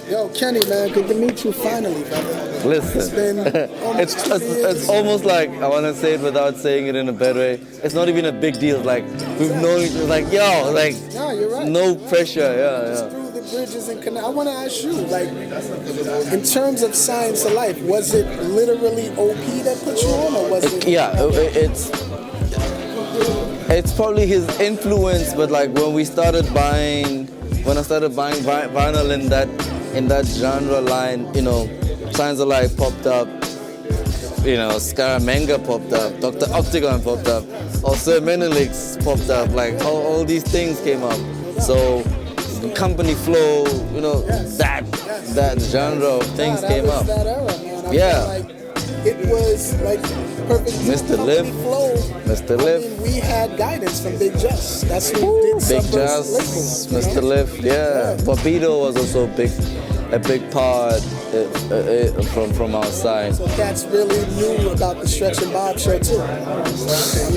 Yo, Kenny, man, good to meet you finally, brother. Listen, It's been it's almost like, I want to say it without saying it in a bad way, it's not even a big deal. Like, we've known each other, like, yo, like, Yeah, you're right. no pressure, yeah. Through the bridges and connect. I want to ask you, like, in terms of Science of Life, was it literally OP that put you on, or was it? Yeah, it's probably his influence, but like when I started buying vinyl in that genre line, you know, Signs of Life popped up, you know, Scaramanga popped up, Dr. Octagon popped up, also Menelix popped up, like all these things came up. So Company Flow, you know, that genre of things came up. That era, man. I Yeah. feel like it was like perfect. Mr. Liv. Flow. Mr. Liv. I mean, we had guidance from Big Just. That's who did Big some Jazz, labels, Mr. Lift, yeah. Bobito was also a big part from our side. So cats really knew about the Stretch and Bob show too.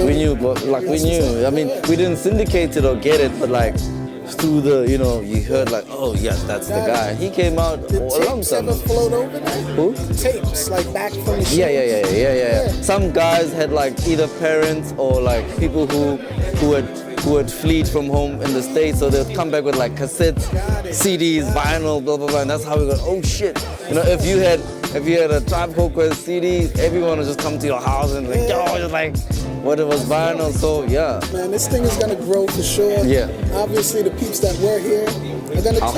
We knew, but like we knew. I mean, we didn't syndicate it or get it, but like through the, you know, you heard like, oh yes, that's the guy. He came out a long time. Ever float over there? Who? Tapes, like back from the show. Yeah. Some guys had like either parents or like people who had fled from home in the States, so they'd come back with like cassettes, CDs, vinyl, blah blah blah, and that's how we got. Oh shit! You know, if you had a Tribe Called Quest CD, everyone would just come to your house and like, yo, just like, what it was vinyl. So yeah. Man, this thing is gonna grow for sure. Yeah. Obviously, the peeps that were here are gonna. I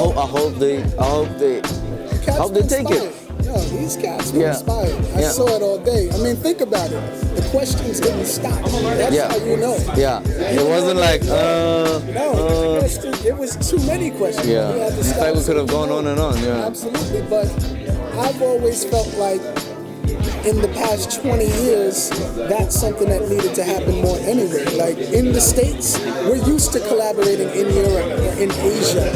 hope they take it. Yo, these cats were Yeah. inspired. I Yeah. saw it all day. I mean, think about it. The questions didn't stop. That's Yeah. how you know. Yeah. It wasn't like No, the questions, it was too many questions. Yeah. We had to In stop fact, we could have saying gone on and on. Yeah. Absolutely, but I've always felt like in the past 20 years, that's something that needed to happen more anyway. Like in the States, we're used to collaborating in Europe or in Asia,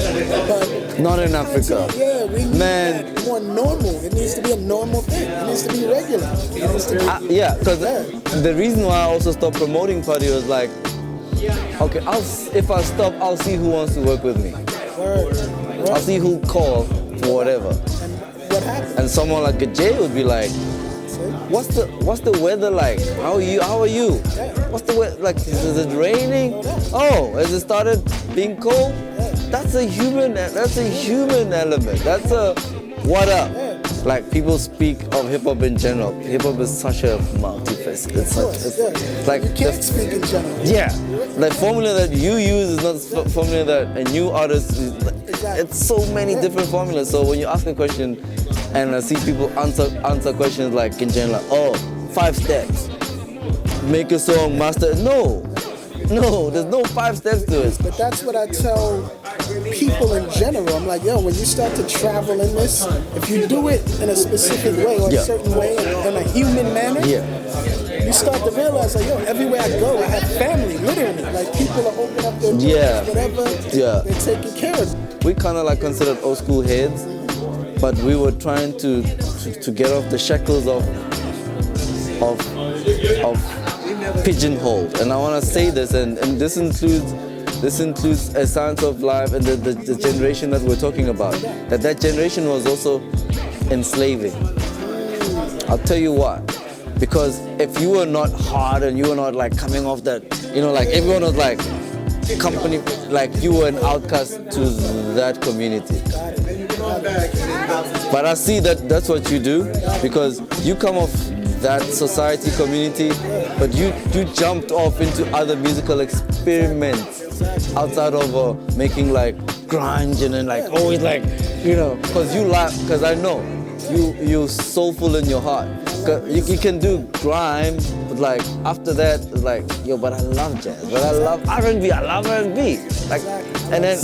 but Not in Africa. yeah, we need Man. that more normal. It needs to be a normal thing. It needs to be regular. It needs to be, Yeah, because the reason why I also stopped promoting party was like, okay, if I stop, I'll see who wants to work with me. Word. I'll see who call for whatever. And what happened? And someone like a Jay would be like, what's the weather like? How are you? What's the weather like? Is it raining? Oh, has it started being cold? That's a human element. That's a what up? Like people speak of hip hop in general. Hip hop is such a multifaceted. It's like You can't speak in general. yeah, the formula that you use is not the formula that a new artist is. It's so many different formulas. So when you ask a question and I see people answer questions like Kenzhero, like, oh, 5 steps, make a song, master. No, there's no 5 steps to it. But that's what I tell people in general. I'm like, yo, when you start to travel in this, if you do it in a specific way or a certain way, in a human manner, you start to realize, like, yo, everywhere I go, I have family, literally. Like, people are opening up their doors, whatever, they're taking care of. We kind of like considered old school heads, but we were trying to get off the shackles of pigeonhole. And I want to say this, and this includes a Science of Life and the generation that we're talking about. That generation was also enslaving. I'll tell you why. Because if you were not hard and you were not like coming off that, you know, like everyone was like company, like you were an outcast to that community. But I see that that's what you do, because you come off that society community, but you jumped off into other musical experiments outside of making like grunge and then like always like, you know, because I know you're soulful in your heart. You can do grime, but like after that, it's like, yo, but I love jazz, but I love R&B, I love R&B. Like, and then,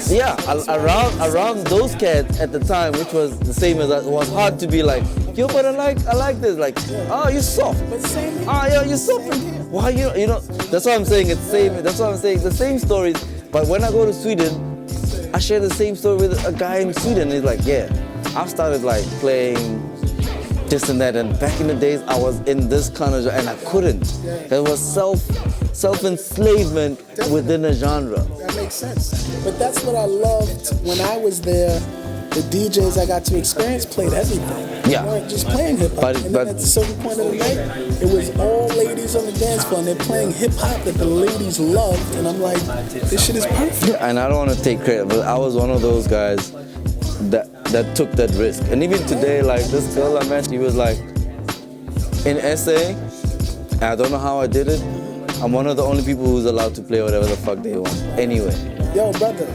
yeah, around those cats at the time, which was the same as it was hard to be like, yo, but I like this, like, oh, you're soft. Oh, yo, you're soft. Why you know? That's what I'm saying. It's same. That's what I'm saying. The same stories. But when I go to Sweden, I share the same story with a guy in Sweden. He's like, yeah, I've started like playing this and that, and back in the days I was in this kind of genre and I couldn't. There was self-enslavement within a genre. That makes sense. But that's what I loved when I was there, the DJs I got to experience played everything. Yeah. They weren't just playing hip hop. And then at a certain point of the night, it was all ladies on the dance floor, and they're playing hip hop that the ladies loved. And I'm like, this shit is perfect. Yeah, and I don't want to take credit, but I was one of those guys that took that risk. And even today, like this girl I met, she was like, in SA, I don't know how I did it. I'm one of the only people who's allowed to play whatever the fuck they want. Anyway. Yo, brother,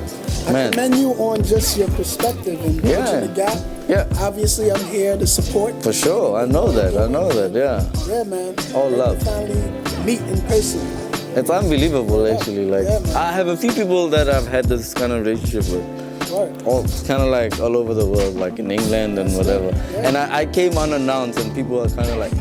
I commend you on just your perspective and bridging the gap. Yeah. Obviously, I'm here to support. For sure, I know that, yeah. Yeah, man. All love. Finally meet in person. It's unbelievable, actually. Like, I have a few people that I've had this kind of relationship with. All kind of like all over the world, like in England and whatever. And I came unannounced, and people are kind of like,